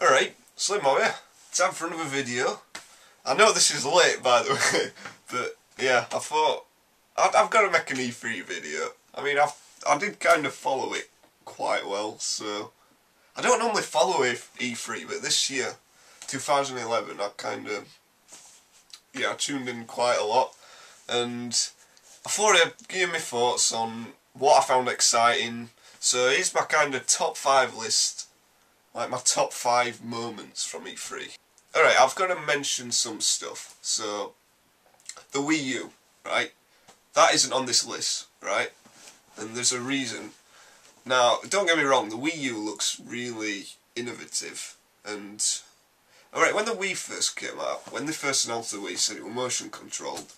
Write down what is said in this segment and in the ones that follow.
Alright, SlimmBob here. Time for another video. I know this is late, by the way, but yeah, I thought I've got to make an E3 video. I mean, I did kind of follow it quite well, so I don't normally follow E3, but this year, 2011, I kind of tuned in quite a lot, and I thought I'd give my thoughts on what I found exciting. So here's my kind of top 5 list, like my top 5 moments from E3. Alright, I've got to mention some stuff. So, the Wii U, right? That isn't on this list, right? And there's a reason. Now, don't get me wrong, the Wii U looks really innovative. And, alright, when the Wii first came out, when they first announced the Wii, said it was motion controlled.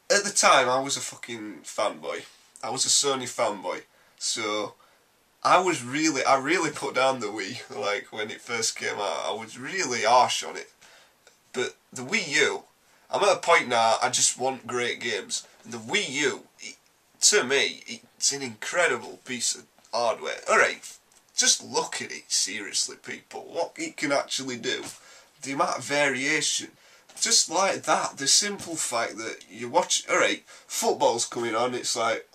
At the time, I was a fucking fanboy. I was a Sony fanboy. So, I really put down the Wii, like, when it first came out. I was really harsh on it. But the Wii U, I'm at a point now, I just want great games. And the Wii U, to me, it's an incredible piece of hardware. Alright, just look at it, seriously, people. What it can actually do. The amount of variation. Just like that, the simple fact that you watch, alright, football's coming on, it's like,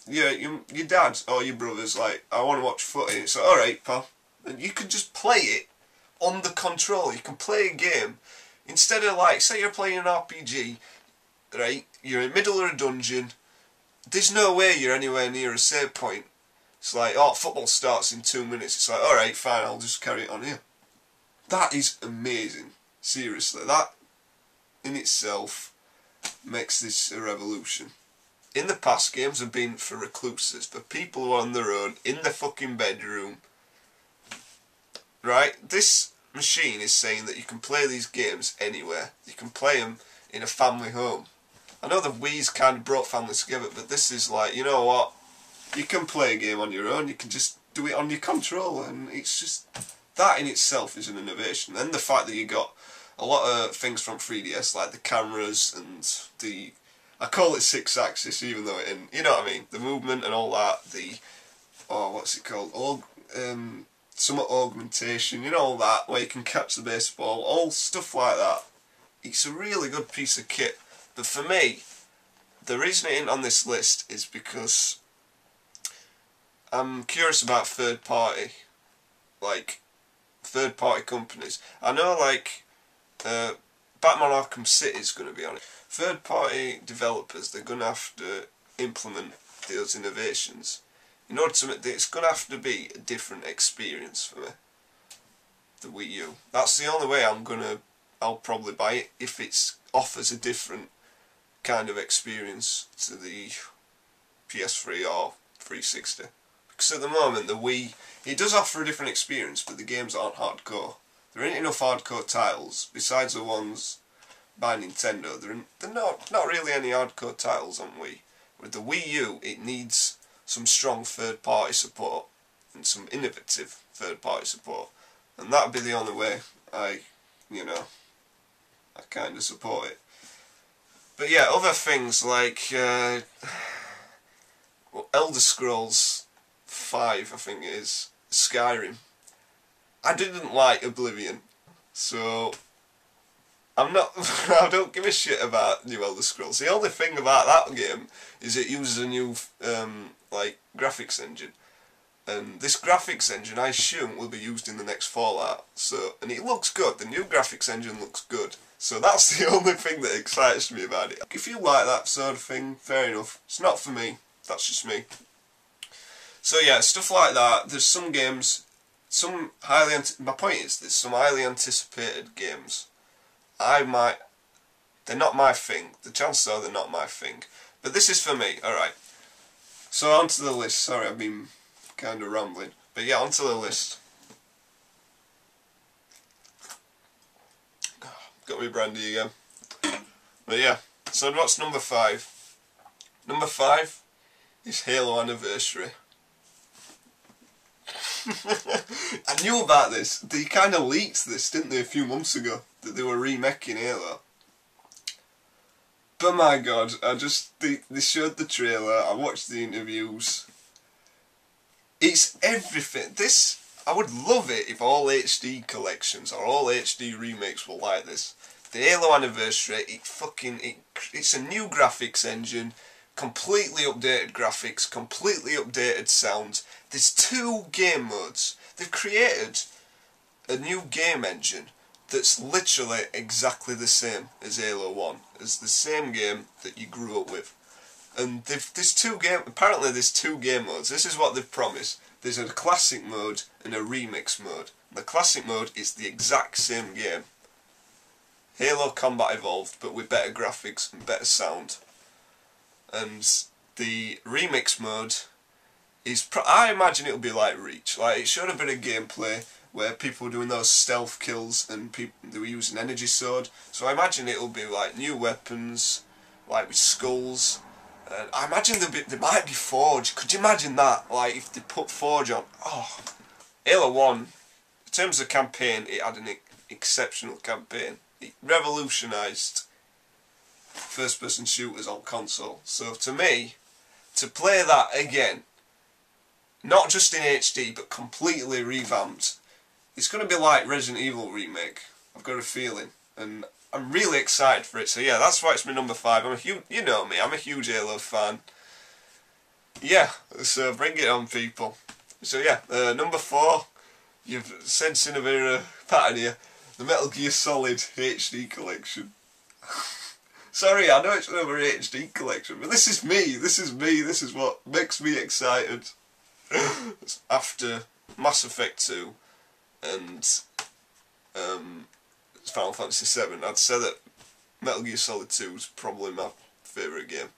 yeah, your dad or your brother's like, I want to watch footy. It's like, alright, pal. And you can just play it on the controller. You can play a game. Instead of, like, say you're playing an RPG, right, you're in the middle of a dungeon, there's no way you're anywhere near a save point. It's like, oh, football starts in 2 minutes. It's like, alright, fine, I'll just carry it on here. That is amazing. Seriously, that in itself makes this a revolution. In the past, games have been for recluses, for people who are on their own, in their fucking bedroom. Right? This machine is saying that you can play these games anywhere. You can play them in a family home. I know the Wii's kind of brought families together, but this is like, you know what? You can play a game on your own, you can just do it on your controller, and it's just, that in itself is an innovation. And the fact that you got a lot of things from 3DS, like the cameras and the, I call it 6-axis, even though you know what I mean, the movement and all that, the, oh, what's it called, some augmentation, you know, all that, where you can catch the baseball, all stuff like that. It's a really good piece of kit, but for me, the reason it ain't on this list is because I'm curious about third-party companies. I know, like, Batman Arkham City is going to be on it. Third-party developers, they're going to have to implement those innovations. In order to make it's going to have to be a different experience for me. The Wii U. That's the only way I'll probably buy it, if it offers a different kind of experience to the PS3 or 360. Because at the moment, the Wii, it does offer a different experience, but the games aren't hardcore. There ain't enough hardcore titles, besides the ones by Nintendo. There are not really any hardcore titles on Wii. With the Wii U, it needs some strong third-party support, and some innovative third-party support. And that'd be the only way I kind of support it. But yeah, other things like Elder Scrolls 5, I think it is, Skyrim. I didn't like Oblivion, so I don't give a shit about new Elder Scrolls. The only thing about that game is it uses a new graphics engine, and this graphics engine, I assume, will be used in the next Fallout. So, and it looks good. The new graphics engine looks good. So that's the only thing that excites me about it. If you like that sort of thing, fair enough. It's not for me. That's just me. So yeah, stuff like that. There's some games, my point is, there's some highly anticipated games. They're not my thing. The chances are they're not my thing. But this is for me, alright. So onto the list. Sorry, I've been kind of rambling. But yeah, onto the list. Got me brandy again. But yeah, so what's number 5? Number 5 is Halo Anniversary. I knew about this. They kind of leaked this, didn't they, a few months ago, that they were remaking Halo. But my god, they showed the trailer, I watched the interviews. It's everything. I would love it if all HD collections or all HD remakes were like this. The Halo Anniversary, it's a new graphics engine, completely updated graphics, completely updated sounds. There's 2 game modes. They've created a new game engine that's literally exactly the same as Halo 1, as the same game that you grew up with. And apparently there's 2 game modes. This is what they've promised. There's a classic mode and a remix mode. The classic mode is the exact same game. Halo Combat Evolved, but with better graphics and better sound. And the remix mode is, I imagine it'll be like Reach. Like, it should have been a gameplay where people were doing those stealth kills and they were using energy sword. So I imagine it'll be like new weapons, like with skulls. I imagine there might be Forge. Could you imagine that? Like, if they put Forge on. Oh. Halo 1, in terms of campaign, it had an exceptional campaign. It revolutionised first-person shooters on console. So to me, to play that again, not just in HD, but completely revamped, it's going to be like Resident Evil Remake. I've got a feeling. And I'm really excited for it. So yeah, that's why it's my number 5. You know me, I'm a huge Halo fan. Yeah, so bring it on, people. So yeah, number 4, you've sensing a bit of a pattern here. The Metal Gear Solid HD collection. Sorry, I know it's another HD collection, but this is me, this is what makes me excited. After Mass Effect 2 and Final Fantasy VII, I'd say that Metal Gear Solid 2 is probably my favourite game.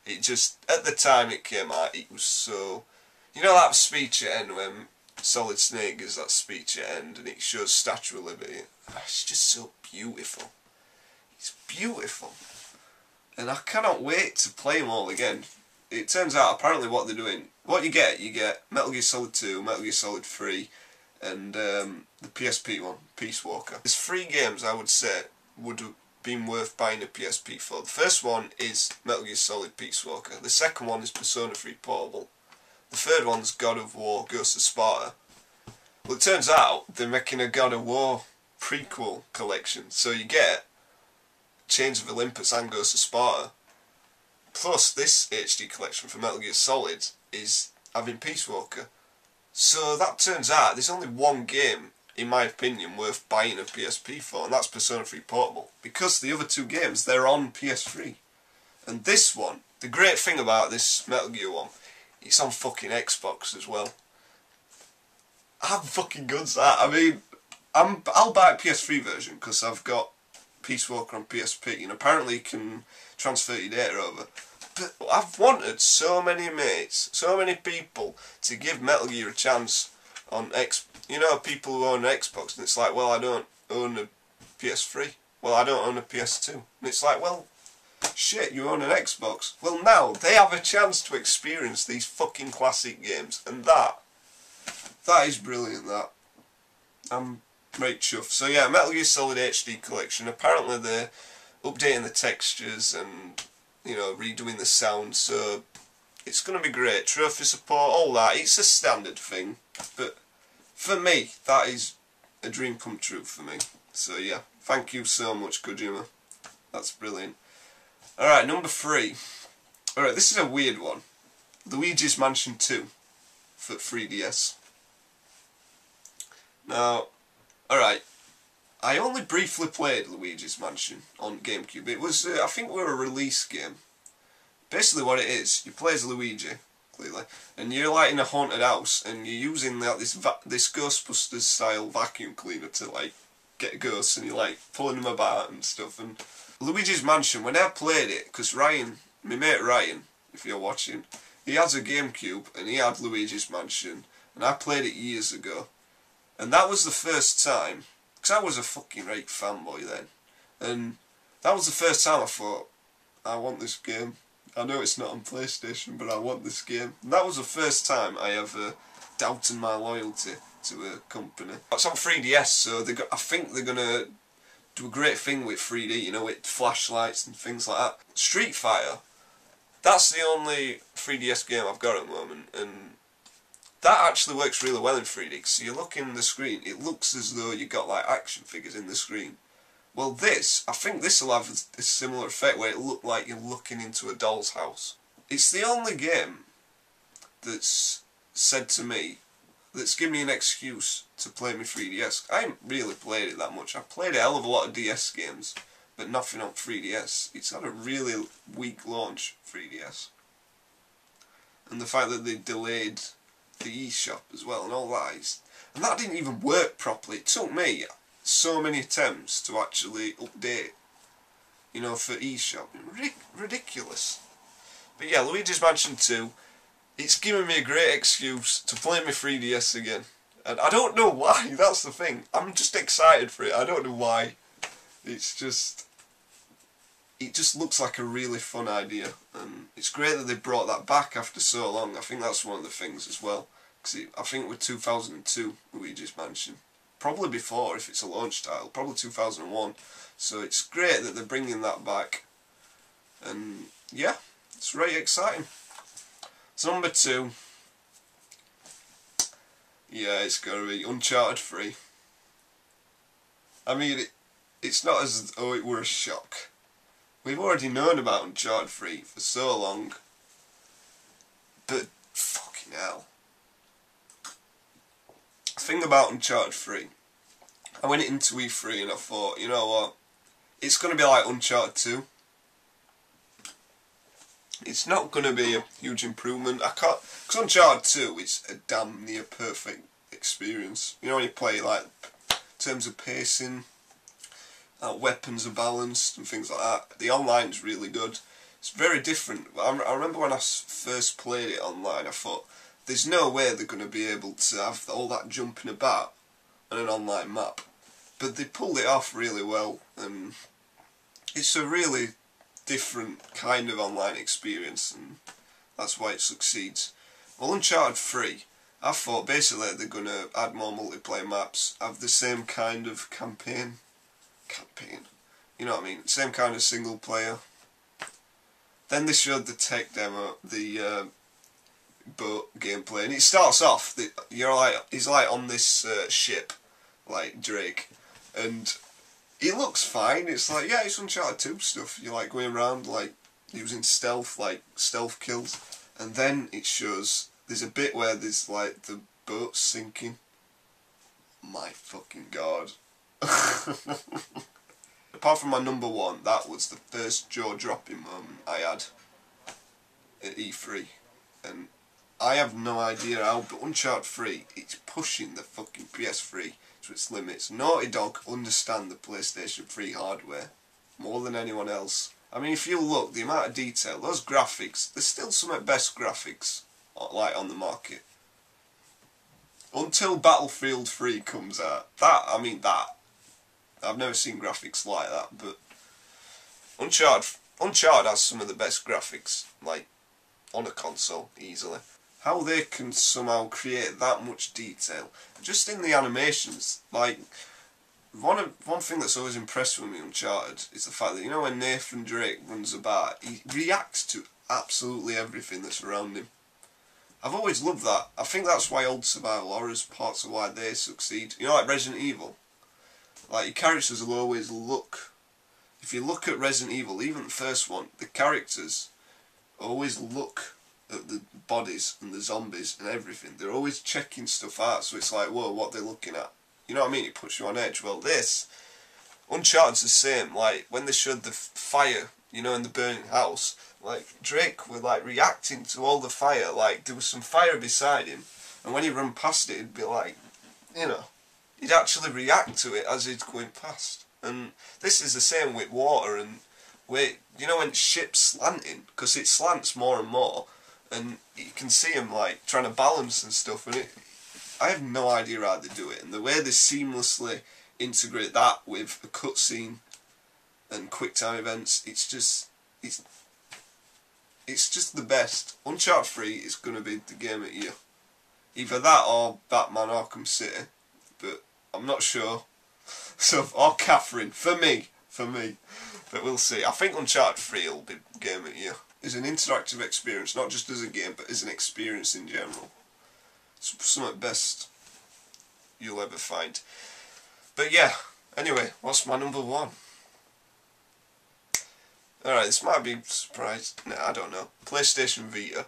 It just, at the time it came out, it was so... You know that speech at end when Solid Snake gives that speech at end and it shows Statue of Liberty? It's just so beautiful. It's beautiful. And I cannot wait to play them all again. It turns out, apparently what they're doing, what you get Metal Gear Solid 2, Metal Gear Solid 3, and the PSP one, Peace Walker. There's 3 games I would say would have been worth buying a PSP for. The first one is Metal Gear Solid Peace Walker. The second one is Persona 3 Portable. The third one's God of War Ghost of Sparta. Well, it turns out they're making a God of War prequel collection. So you get Chains of Olympus and Ghost of Sparta. Plus this HD collection for Metal Gear Solid is having Peace Walker. So that turns out there's only one game, in my opinion, worth buying a PSP for, and that's Persona 3 Portable. Because the other 2 games, they're on PS3. And this one, the great thing about this Metal Gear one, it's on fucking Xbox as well. How fucking good's that? I mean, I'll buy a PS3 version because I've got Peace Walker on PSP, and apparently you can transfer your data over. But I've wanted so many mates, so many people to give Metal Gear a chance on you know, people who own an Xbox, and it's like, well, I don't own a PS3. Well, I don't own a PS2. And it's like, well, shit, you own an Xbox. Well, now they have a chance to experience these fucking classic games, and that is brilliant. That I'm right chuffed. So yeah, Metal Gear Solid HD collection. Apparently they're updating the textures and, you know, redoing the sound, so it's going to be great. Trophy support, all that. It's a standard thing, but for me, that is a dream come true for me. So yeah, thank you so much, Kojima. That's brilliant. Alright, number 3. Alright, this is a weird one. Luigi's Mansion 2 for 3DS. Now, alright, I only briefly played Luigi's Mansion on GameCube. It was, I think, a release game. Basically what it is, you play as Luigi, clearly, and you're like in a haunted house, and you're using like this Ghostbusters style vacuum cleaner to like get ghosts, and you're like pulling them about and stuff. And Luigi's Mansion, when I played it, because Ryan, my mate Ryan, if you're watching, he has a GameCube and he had Luigi's Mansion, and I played it years ago, and that was the first time, because I was a fucking right fanboy then, and that was the first time I thought, I want this game. I know it's not on PlayStation, but I want this game. And that was the first time I ever doubted my loyalty to a company. It's on 3DS, so I think they're gonna do a great thing with 3D, you know, with flashlights and things like that. Street Fighter, that's the only 3DS game I've got at the moment, and that actually works really well in 3D. So you look in the screen, it looks as though you got like action figures in the screen. Well, this, I think this will have a similar effect where it look like you're looking into a doll's house. It's the only game that's said to me, that's given me an excuse to play my 3DS. I haven't really played it that much. I've played a hell of a lot of DS games, but nothing on 3DS. It's had a really weak launch, 3DS. And the fact that they delayed the eShop as well and all that, and that didn't even work properly. It took me so many attempts to actually update, you know, for eShop. Ridiculous. But yeah, Luigi's Mansion 2, it's given me a great excuse to play my 3DS again. And I don't know why, that's the thing. I'm just excited for it, I don't know why. It's just... it just looks like a really fun idea. And it's great that they brought that back after so long. I think that's one of the things as well. Because I think it was 2002, Luigi's Mansion. Probably before, if it's a launch title. Probably 2001. So it's great that they're bringing that back. And yeah, it's really exciting. So number 2. Yeah, it's got to be Uncharted 3. I mean, it's not as though it were a shock. We've already known about Uncharted 3 for so long. But, fucking hell. The thing about Uncharted 3, I went into E3 and I thought, you know what, it's going to be like Uncharted 2. It's not going to be a huge improvement. I can't, because Uncharted 2 is a damn near perfect experience. You know, when you play, like, in terms of pacing, weapons are balanced and things like that. The online's really good. It's very different. I remember when I first played it online, I thought, there's no way they're going to be able to have all that jumping about on an online map. But they pulled it off really well, and it's a really different kind of online experience, and that's why it succeeds. Well, Uncharted 3, I thought basically they're going to add more multiplayer maps, have the same kind of campaign, you know what I mean, same kind of single player. Then they showed the tech demo, the boat gameplay, and it starts off, he's like on this ship, like Drake, and it looks fine. It's like, yeah, it's Uncharted 2 stuff. You're like going around like using stealth, like stealth kills, and then it shows there's a bit where there's like the boat's sinking. My fucking god. Apart from my number 1, that was the first jaw-dropping moment I had at E3, and I have no idea how, but Uncharted 3, it's pushing the fucking PS3 to its limits. Naughty Dog understand the PlayStation 3 hardware more than anyone else. I mean, if you look, the amount of detail, those graphics, there's still some of the best graphics like on the market. Until Battlefield 3 comes out. I've never seen graphics like that, but Uncharted has some of the best graphics, like, on a console, easily. How they can somehow create that much detail, just in the animations, like, one thing that's always impressed with me Uncharted is the fact that, you know, when Nathan Drake runs about, he reacts to absolutely everything that's around him. I've always loved that. I think that's why old survival horrors, parts of why they succeed. You know, like Resident Evil. Like, your characters will always look... If you look at Resident Evil, even the first one, the characters always look at the bodies and the zombies and everything. They're always checking stuff out, so it's like, whoa, what they're looking at. You know what I mean? It puts you on edge. Well, this, Uncharted's the same. Like, when they showed the fire, you know, in the burning house, like, Drake was, like, reacting to all the fire. Like, there was some fire beside him, and when he ran past it, he'd be like, you know, he'd actually react to it as he's going past. And this is the same with water, and you know, when ship's slanting, because it slants more and more, and you can see him like trying to balance and stuff, and I have no idea how they do it, and the way they seamlessly integrate that with a cutscene and quick time events, it's just the best. Uncharted 3 is going to be the game of the year. Either that or Batman Arkham City, but I'm not sure. So, or Catherine, for me. But we'll see. I think Uncharted 3 will be game of the year. It's an interactive experience, not just as a game, but as an experience in general. It's some of the best you'll ever find. But yeah, anyway, what's my number one? Alright, this might be a surprise. No, I don't know. PlayStation Vita.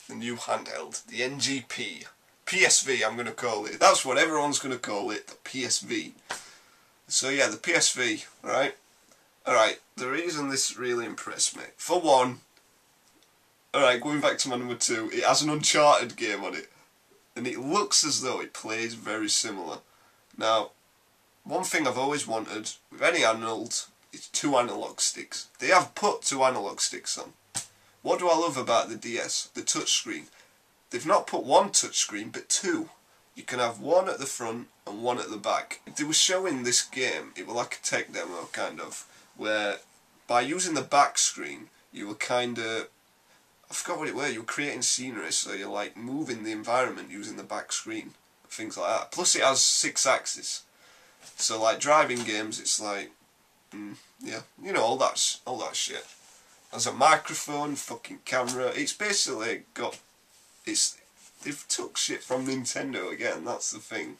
The new handheld. The NGP. PSV, I'm going to call it. That's what everyone's going to call it. The PSV. So yeah, the PSV, right? Alright, the reason this really impressed me. For one, alright, going back to my number two, it has an Uncharted game on it. And it looks as though it plays very similar. Now, one thing I've always wanted with any handheld is 2 analog sticks. They have put 2 analog sticks on. What do I love about the DS, the touchscreen? They've not put 1 touchscreen, but 2. You can have 1 at the front and 1 at the back. They were showing this game, it was like a tech demo kind of, where by using the back screen, you were kind of, I forgot what it were, you were creating scenery, so you're like moving the environment using the back screen, things like that. Plus it has 6 axes. So like driving games, it's like, yeah, you know, all that shit. There's a microphone, fucking camera. It's basically got, they've took shit from Nintendo again. That's the thing.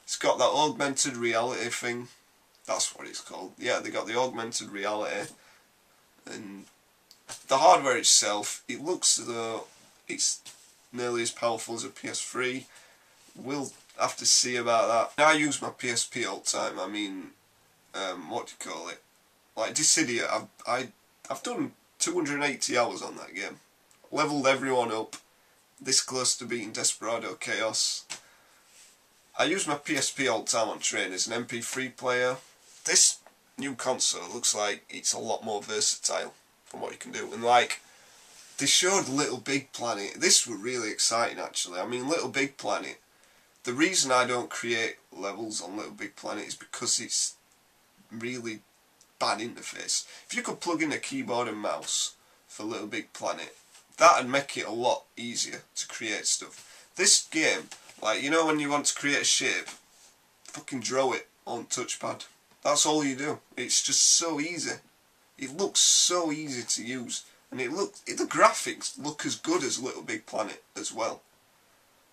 It's got that augmented reality thing. That's what it's called. Yeah, they got the augmented reality, and the hardware itself. It looks as though it's nearly as powerful as a PS3. We'll have to see about that. I use my PSP all the time. I mean, what do you call it? Like Dissidia, I've done 280 hours on that game. Leveled everyone up. This close to beating Desperado Chaos. I use my PSP all the time on train as an MP3 player. This new console looks like it's a lot more versatile from what you can do. And like, they showed Little Big Planet. This was really exciting actually. I mean, Little Big Planet. The reason I don't create levels on Little Big Planet is because it's really bad interface. If you could plug in a keyboard and mouse for Little Big Planet, that'd make it a lot easier to create stuff. This game, like, you know when you want to create a shape, fucking draw it on touchpad. That's all you do. It's just so easy. It looks so easy to use, and the graphics look as good as Little Big Planet as well,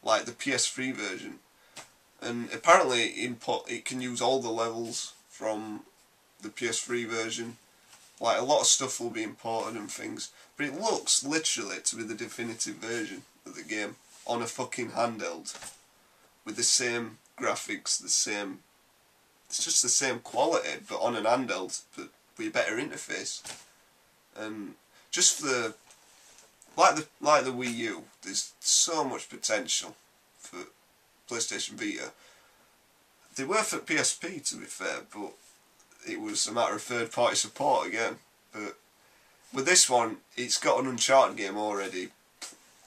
like the PS3 version. And apparently it can use all the levels from the PS3 version. Like, a lot of stuff will be imported and things, but it looks literally to be the definitive version of the game on a fucking handheld with the same graphics, it's just the same quality, but on an handheld, but with a better interface. And just for the like the Wii U, there's so much potential for PlayStation Vita. They were for PSP, to be fair, but it was a matter of third-party support again. But with this one, it's got an Uncharted game already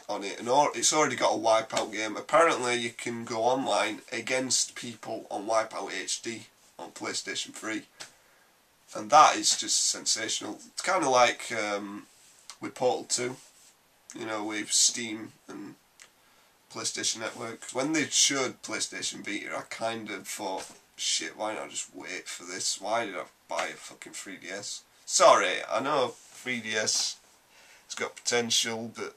on it, and it's already got a Wipeout game. Apparently you can go online against people on Wipeout HD on PlayStation 3, and that is just sensational. It's kind of like with Portal 2, you know, with Steam and PlayStation Network. When they showed PlayStation Vita, I kind of thought, shit, why not just wait for this? Why did I buy a fucking 3DS? Sorry, I know 3DS has got potential, but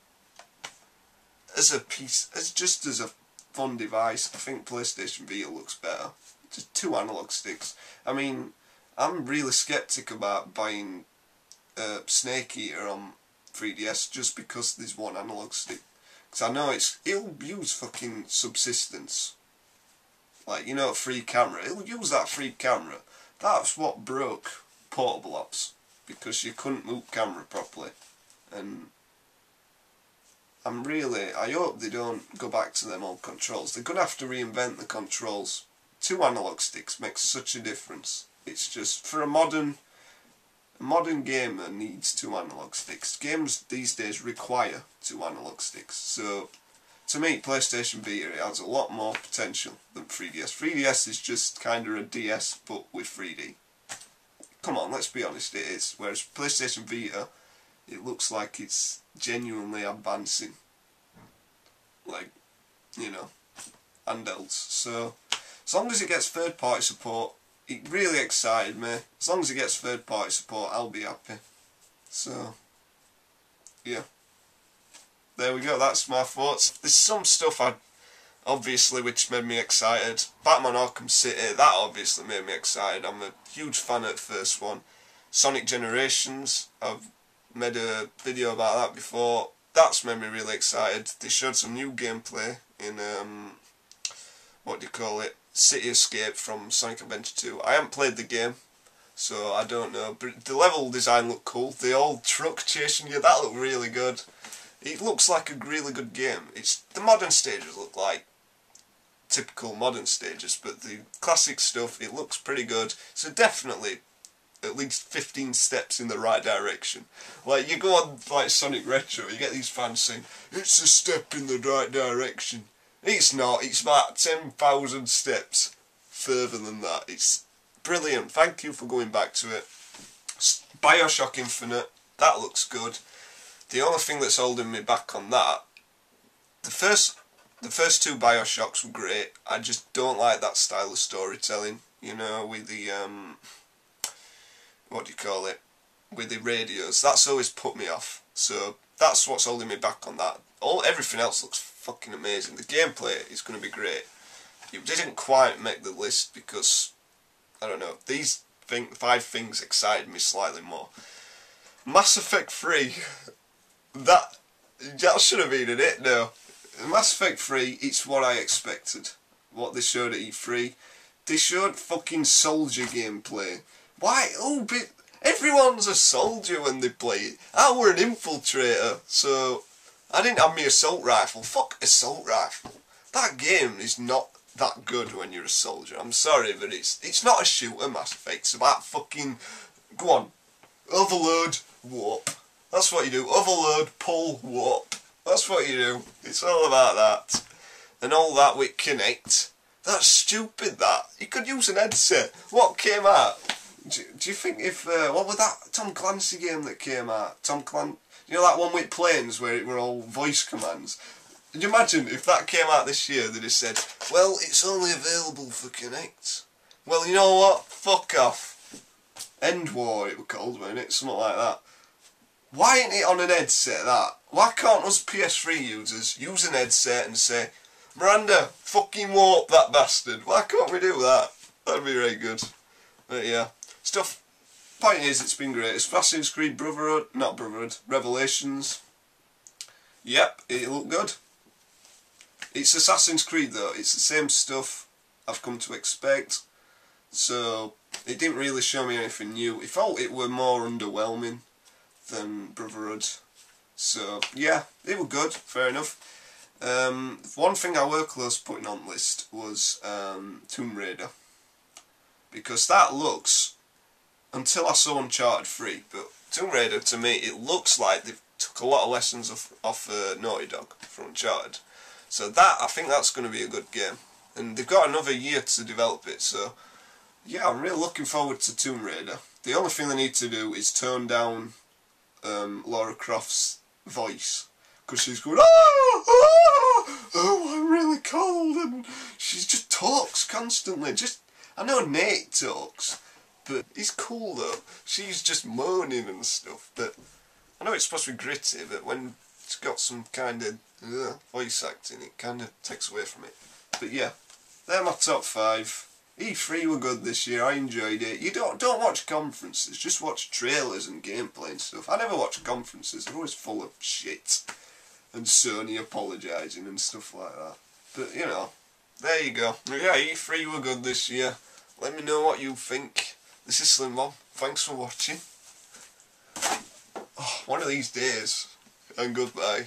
as a fun device, I think PlayStation Vita looks better. Just 2 analog sticks. I mean, I'm really skeptic about buying Snake Eater on 3DS just because there's 1 analog stick. Because I know it'll use fucking subsistence. Like, you know, free camera. It'll use that free camera. That's what broke portable apps, because you couldn't move camera properly. And I hope they don't go back to them old controls. They're going to have to reinvent the controls. 2 analog sticks makes such a difference. It's just, for a modern gamer needs 2 analog sticks. Games these days require 2 analog sticks. So, to me, PlayStation Vita has a lot more potential than 3DS. 3DS is just kind of a DS, but with 3D. Come on, let's be honest, it is. Whereas PlayStation Vita, it looks like it's genuinely advancing. Like, you know, handhelds. So, as long as it gets third-party support, it really excited me. As long as it gets third-party support, I'll be happy. So, yeah. There we go, that's my thoughts. There's some stuff obviously, which made me excited. Batman Arkham City, that obviously made me excited. I'm a huge fan of the first one. Sonic Generations, I've made a video about that before. That's made me really excited. They showed some new gameplay in, what do you call it, City Escape from Sonic Adventure 2. I haven't played the game, so I don't know, but the level design looked cool. The old truck chasing you, that looked really good. It looks like a really good game. The modern stages look like typical modern stages, but the classic stuff, it looks pretty good. So definitely at least 15 steps in the right direction. Like, you go on like Sonic Retro, you get these fans saying, it's a step in the right direction. It's not, it's about 10,000 steps further than that. It's brilliant. Thank you for going back to it. Bioshock Infinite, that looks good. The only thing that's holding me back on that, the first two Bioshocks were great. I just don't like that style of storytelling, you know, with the, what do you call it, with the radios. That's always put me off. So that's what's holding me back on that. Everything else looks fucking amazing. The gameplay is going to be great. It didn't quite make the list because, I don't know, these 5 things excited me slightly more. Mass Effect 3, that should have been in it, no. Mass Effect 3, it's what I expected. What they showed at E3. They showed fucking soldier gameplay. Why? Oh, but everyone's a soldier when they play it. I were an infiltrator, so I didn't have my assault rifle. Fuck assault rifle. That game is not that good when you're a soldier. I'm sorry, but it's not a shooter, Mass Effect. It's about fucking, go on, overload, warp. That's what you do. Overload, pull, warp. That's what you do. It's all about that. And all that with Kinect. That's stupid, that. You could use an headset. What came out? Do you think if, what was that Tom Clancy game that came out? You know that one with planes where it were all voice commands? Could you imagine if that came out this year, they'd have said, well, it's only available for Kinect. Well, you know what? Fuck off. End War it was called, wasn't it? Something like that. Why ain't it on an headset, that? Why can't us PS3 users use an headset and say, Miranda, fucking warp that bastard? Why can't we do that? That'd be very good. But yeah. Point is, it's been great. Assassin's Creed Revelations. Yep, it looked good. It's Assassin's Creed though, it's the same stuff I've come to expect. So, it didn't really show me anything new. I felt it were more underwhelming than Brotherhood. So, yeah, it was good, fair enough. One thing I were close putting on the list was Tomb Raider. Because that looks, until I saw Uncharted 3, but Tomb Raider to me, it looks like they've took a lot of lessons off Naughty Dog from Uncharted. So that, I think that's going to be a good game. And they've got another year to develop it, so yeah, I'm really looking forward to Tomb Raider. The only thing they need to do is tone down Lara Croft's voice. Because she's going, oh, I'm really cold, and she just talks constantly. I know Nate talks, but he's cool though. She's just moaning and stuff, but I know it's supposed to be gritty, but when it's got some kind of voice acting, it kind of takes away from it. But yeah, they're my top 5. E3 were good this year, I enjoyed it. You don't watch conferences, just watch trailers and gameplay and stuff. I never watch conferences, they're always full of shit. And Sony apologising and stuff like that. But, you know, there you go. Yeah, E3 were good this year. Let me know what you think. This is SlimmBob. Thanks for watching. Oh, one of these days. And goodbye.